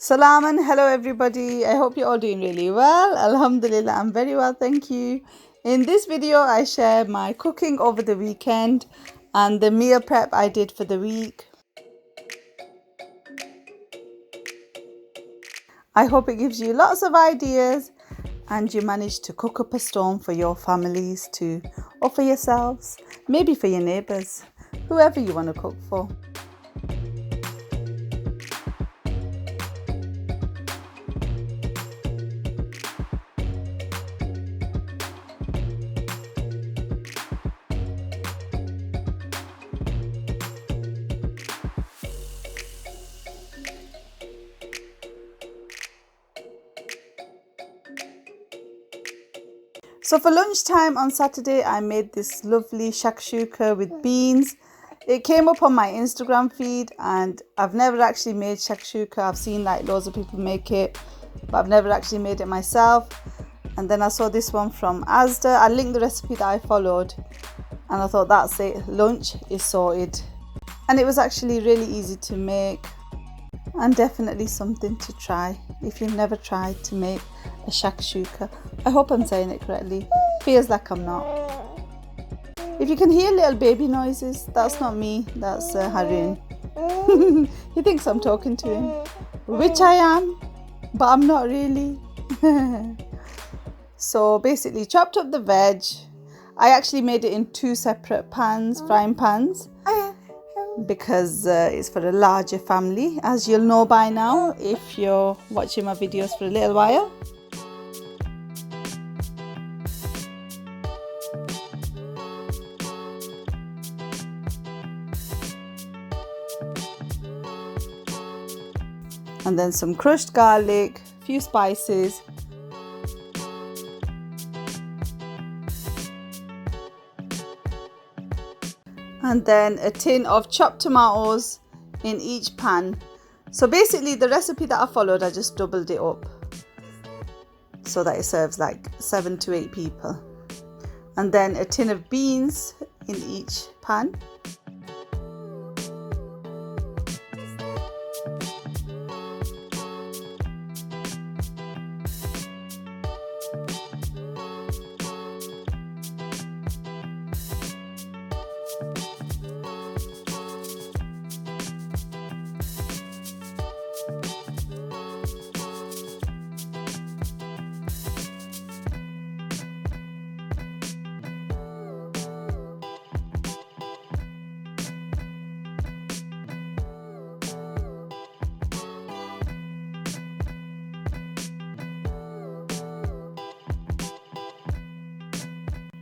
Salam and hello everybody. I hope you're all doing really well. Alhamdulillah, I'm very well, thank you. In this video, I share my cooking over the weekend and the meal prep I did for the week. I hope it gives you lots of ideas and you manage to cook up a storm for your families too, or for yourselves, maybe for your neighbours, whoever you want to cook for. So for lunchtime on Saturday, I made this lovely shakshuka with beans. It came up on my Instagram feed and I've never actually made shakshuka. I've seen like loads of people make it, but I've never actually made it myself. And then I saw this one from Asda. I linked the recipe that I followed and I thought that's it, lunch is sorted. And it was actually really easy to make and definitely something to try if you've never tried to make a shakshuka. I hope I'm saying it correctly. Feels like I'm not. If you can hear little baby noises, that's not me, that's Harun. He thinks I'm talking to him, which I am, but I'm not really. So basically chopped up the veg. I actually made it in two separate pans, frying pans, because it's for a larger family, as you'll know by now if you're watching my videos for a little while. And then some crushed garlic, a few spices, and then a tin of chopped tomatoes in each pan. So basically the recipe that I followed, I just doubled it up so that it serves like 7 to 8 people. And then a tin of beans in each pan.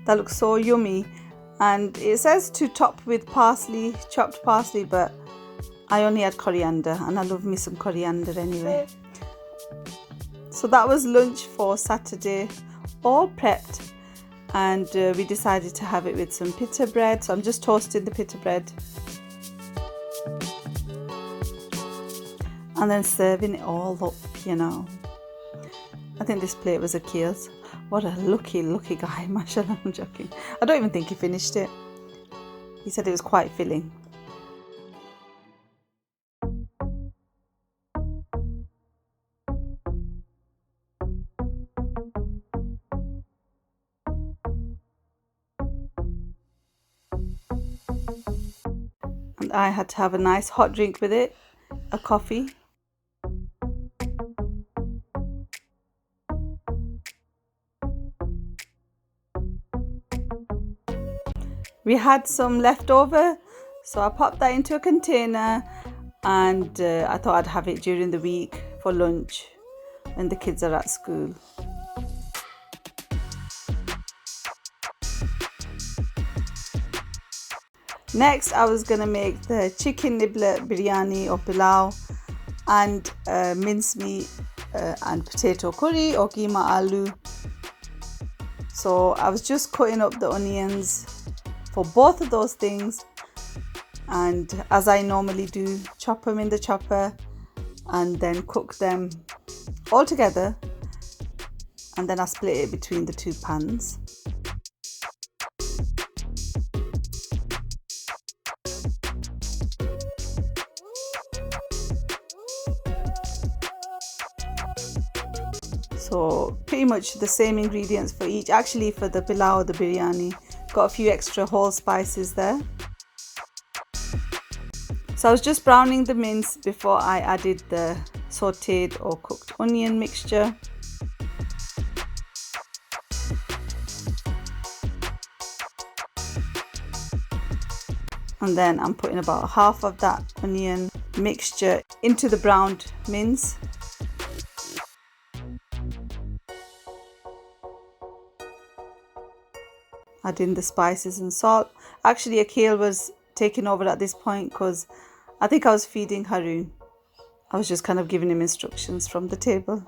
That looks so yummy, and it says to top with parsley, chopped parsley, but I only had coriander and I love me some coriander anyway. So that was lunch for Saturday, all prepped, and we decided to have it with some pita bread. So I'm just toasting the pita bread and then serving it all up, you know. I think this plate was Akil's. What a lucky guy, mashallah, I'm joking. I don't even think he finished it. He said it was quite filling. And I had to have a nice hot drink with it, a coffee. We had some leftover, so I popped that into a container, and I thought I'd have it during the week for lunch when the kids are at school. Next, I was gonna make the chicken niblet biryani or pilau, and mincemeat and potato curry or Keema aloo. So I was just cutting up the onions for both of those things, and as I normally do, chop them in the chopper and then cook them all together, and then I split it between the two pans. So pretty much the same ingredients for each. Actually for the pilau, the biryani, got a few extra whole spices there. So I was just browning the mince before I added the sauteed or cooked onion mixture. And then I'm putting about half of that onion mixture into the browned mince. Adding the spices and salt. Actually, Akil was taking over at this point because I think I was feeding Haroon. I was just kind of giving him instructions from the table.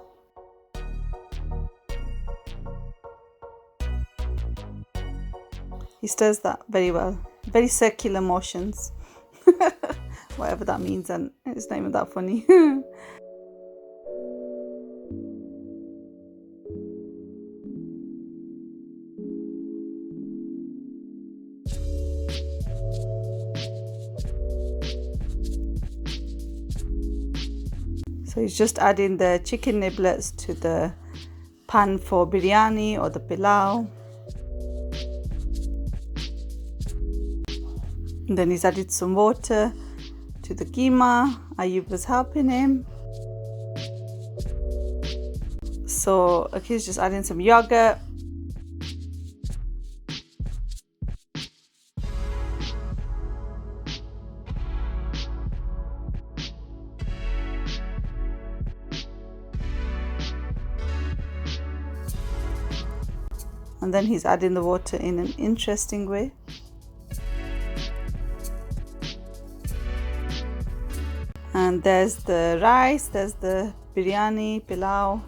He stirs that very well. Very circular motions. Whatever that means, and it's not even that funny. So he's just adding the chicken niblets to the pan for biryani or the pilau. And then he's added some water to the keema. Ayub was helping him. So he's just adding some yogurt. And then he's adding the water in an interesting way. And there's the rice, there's the biryani, pilau.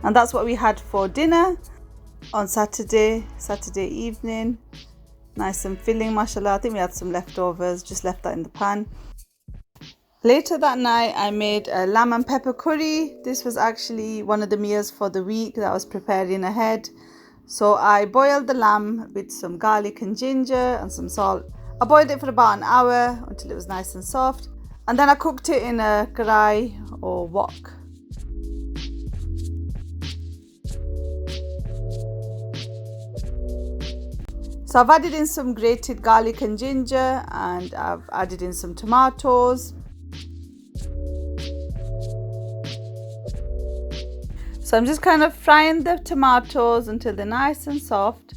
And that's what we had for dinner on Saturday evening. Nice and filling, mashallah. I think we had some leftovers, just left that in the pan. Later that night, I made a lamb and pepper curry. This was actually one of the meals for the week that I was preparing ahead. So I boiled the lamb with some garlic and ginger and some salt. I boiled it for about an hour until it was nice and soft. And then I cooked it in a karai or wok. So I've added in some grated garlic and ginger, and I've added in some tomatoes. So I'm just kind of frying the tomatoes until they're nice and soft,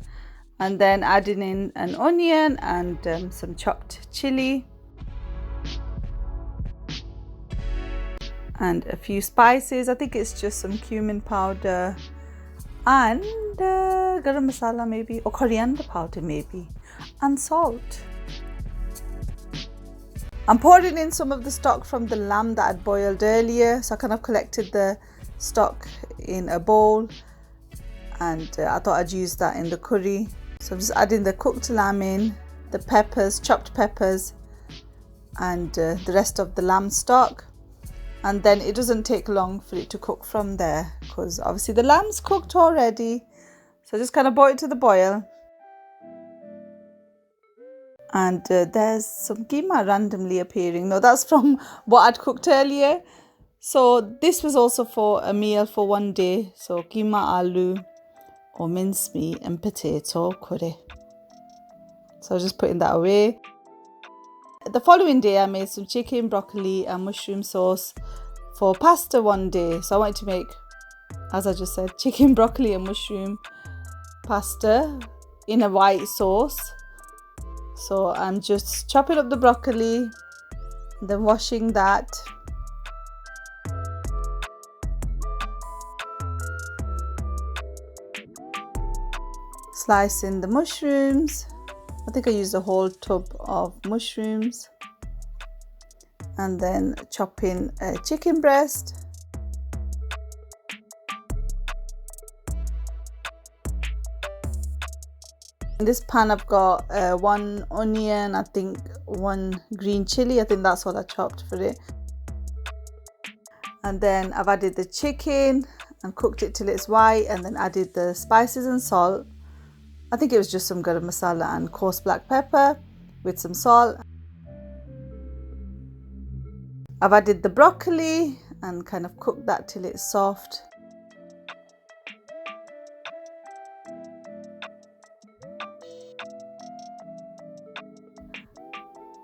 and then adding in an onion and some chopped chili and a few spices. I think it's just some cumin powder and garam masala maybe, or coriander powder maybe, and salt. I'm pouring in some of the stock from the lamb that I'd boiled earlier. So I kind of collected the stock in a bowl, and I thought I'd use that in the curry. So I'm just adding the cooked lamb in, the peppers, chopped peppers, and the rest of the lamb stock. And then it doesn't take long for it to cook from there, because obviously the lamb's cooked already. So just kind of boil it to the boil. And there's some keema randomly appearing. No, that's from what I'd cooked earlier. So this was also for a meal for one day. So keema, aloo or mincemeat and potato curry. So I was just putting that away. The following day I made some chicken, broccoli and mushroom sauce for pasta one day. So I wanted to make, as I just said, chicken, broccoli and mushroom pasta in a white sauce. So I'm just chopping up the broccoli, then washing that. Slicing the mushrooms. I think I used a whole tub of mushrooms. And then chopping a chicken breast. In this pan I've got one onion, I think one green chili. I think that's all I chopped for it. And then I've added the chicken and cooked it till it's white, and then added the spices and salt. I think it was just some garam masala and coarse black pepper with some salt. And then added the chicken, and cooked it till it's white, and then added the spices and salt. I think it was just some garam masala and coarse black pepper with some salt. I think it was just some garam masala and coarse black pepper with some salt. And then I've added the broccoli and kind of cooked that till it's soft.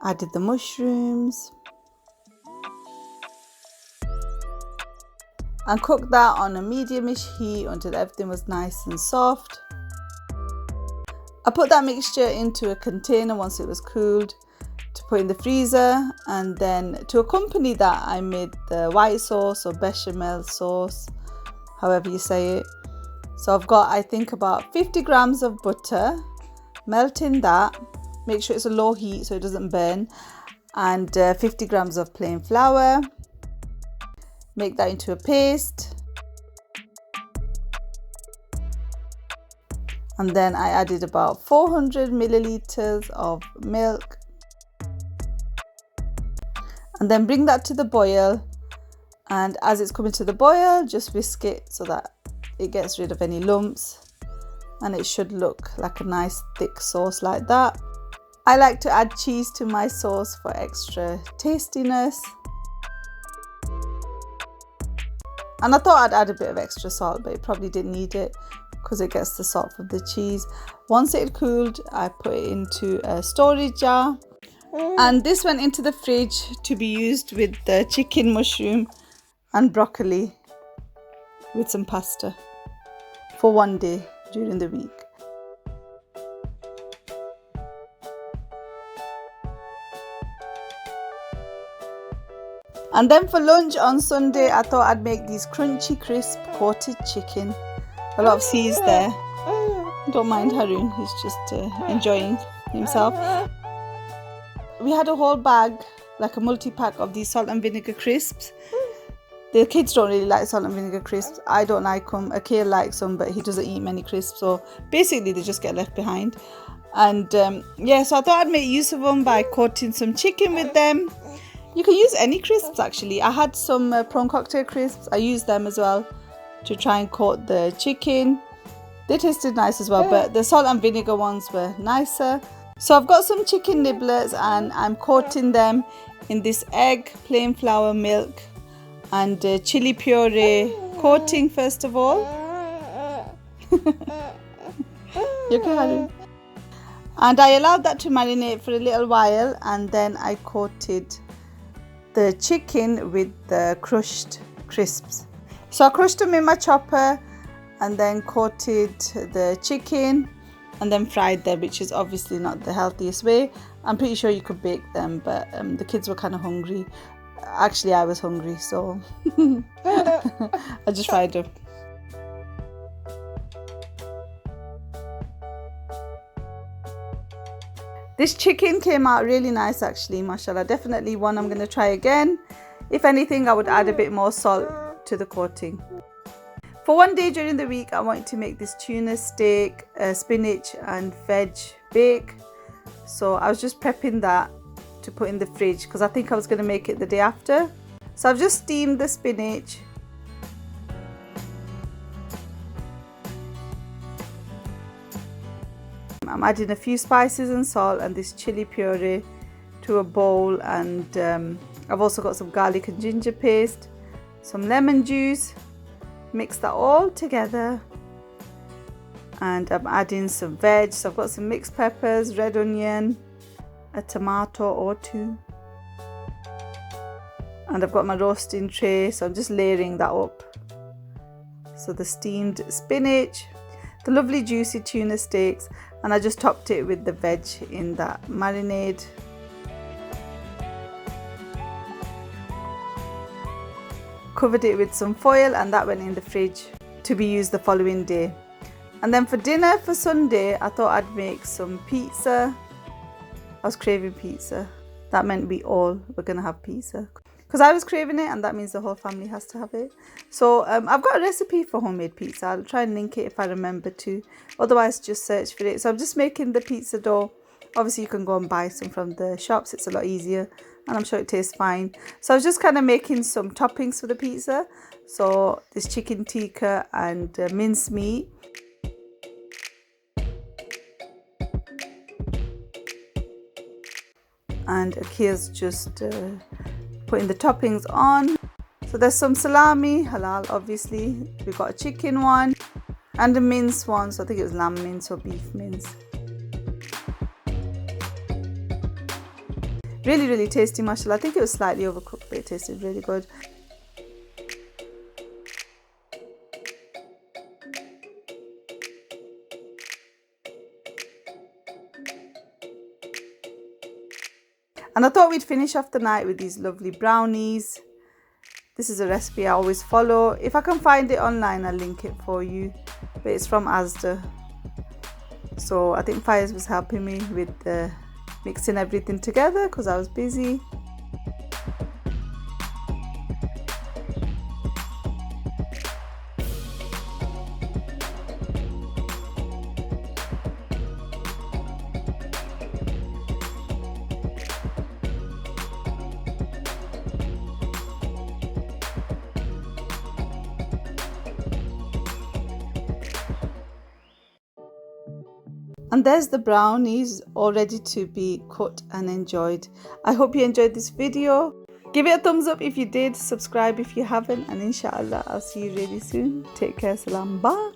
Added the mushrooms and cooked that on a medium-ish heat until everything was nice and soft. I put that mixture into a container once it was cooled to put in the freezer, and then to accompany that I made the white sauce or bechamel sauce, however you say it. So I've got, I think, about 50 grams of butter, melting that, make sure it's a low heat so it doesn't burn, and 50 grams of plain flour. Make that into a paste, and then I added about 400 milliliters of milk, and then bring that to the boil. And as it's coming to the boil, just whisk it so that it gets rid of any lumps, and it should look like a nice thick sauce like that. I like to add cheese to my sauce for extra tastiness. And I thought I'd add a bit of extra salt, but it probably didn't need it because it gets the salt from the cheese. Once it had cooled, I put it into a storage jar. And this went into the fridge to be used with the chicken, mushroom and broccoli with some pasta for one day during the week. And then for lunch on Sunday, I thought I'd make these crunchy, crisp, coated chicken. A lot of C's there. Don't mind Haroon, he's just enjoying himself. We had a whole bag, like a multi-pack of these salt and vinegar crisps. The kids don't really like salt and vinegar crisps. I don't like them. Akil likes them, but he doesn't eat many crisps. So basically, they just get left behind. And yeah, so I thought I'd make use of them by coating some chicken with them. You can use any crisps actually. I had some prawn cocktail crisps. I used them as well to try and coat the chicken. They tasted nice as well, but the salt and vinegar ones were nicer. So I've got some chicken niblets and I'm coating them in this egg, plain flour, milk and chili puree coating first of all. You okay, Haru? And I allowed that to marinate for a little while, and then I coated the chicken with the crushed crisps. So I crushed them in my chopper and then coated the chicken and then fried them, which is obviously not the healthiest way. I'm pretty sure you could bake them, but the kids were kind of hungry. Actually, I was hungry, so I just fried them. This chicken came out really nice actually, mashallah. Definitely one I'm going to try again. If anything, I would add a bit more salt to the coating. For one day during the week, I wanted to make this tuna steak, spinach and veg bake. So I was just prepping that to put in the fridge because I think I was going to make it the day after. So I've just steamed the spinach. I'm adding a few spices and salt and this chili puree to a bowl, and I've also got some garlic and ginger paste, some lemon juice. Mix that all together, and I'm adding some veg. So I've got some mixed peppers, red onion, a tomato or two, and I've got my roasting tray, so I'm just layering that up. So the steamed spinach, the lovely juicy tuna steaks, and I just topped it with the veg in that marinade. Covered it with some foil, and that went in the fridge to be used the following day. And then for dinner for Sunday, I thought I'd make some pizza. I was craving pizza. That meant we all were going to have pizza. Because I was craving it, and that means the whole family has to have it. So I've got a recipe for homemade pizza. I'll try and link it if I remember to. Otherwise, just search for it. So I'm just making the pizza dough. Obviously, you can go and buy some from the shops. It's a lot easier, and I'm sure it tastes fine. So I was just kind of making some toppings for the pizza. So this chicken tikka and minced meat. And Akil's just putting the toppings on. So there's some salami, halal obviously. We've got a chicken one and a mince one. So I think it was lamb mince or beef mince. Really, really tasty, mashallah. I think it was slightly overcooked, but it tasted really good. And I thought we'd finish off the night with these lovely brownies. This is a recipe I always follow. If I can find it online, I'll link it for you. But it's from Asda. So I think Faiz was helping me with mixing everything together because I was busy. And there's the brownies all ready to be cut and enjoyed. I hope you enjoyed this video. Give it a thumbs up if you did, subscribe if you haven't, and inshallah I'll see you really soon. Take care, salam, bye.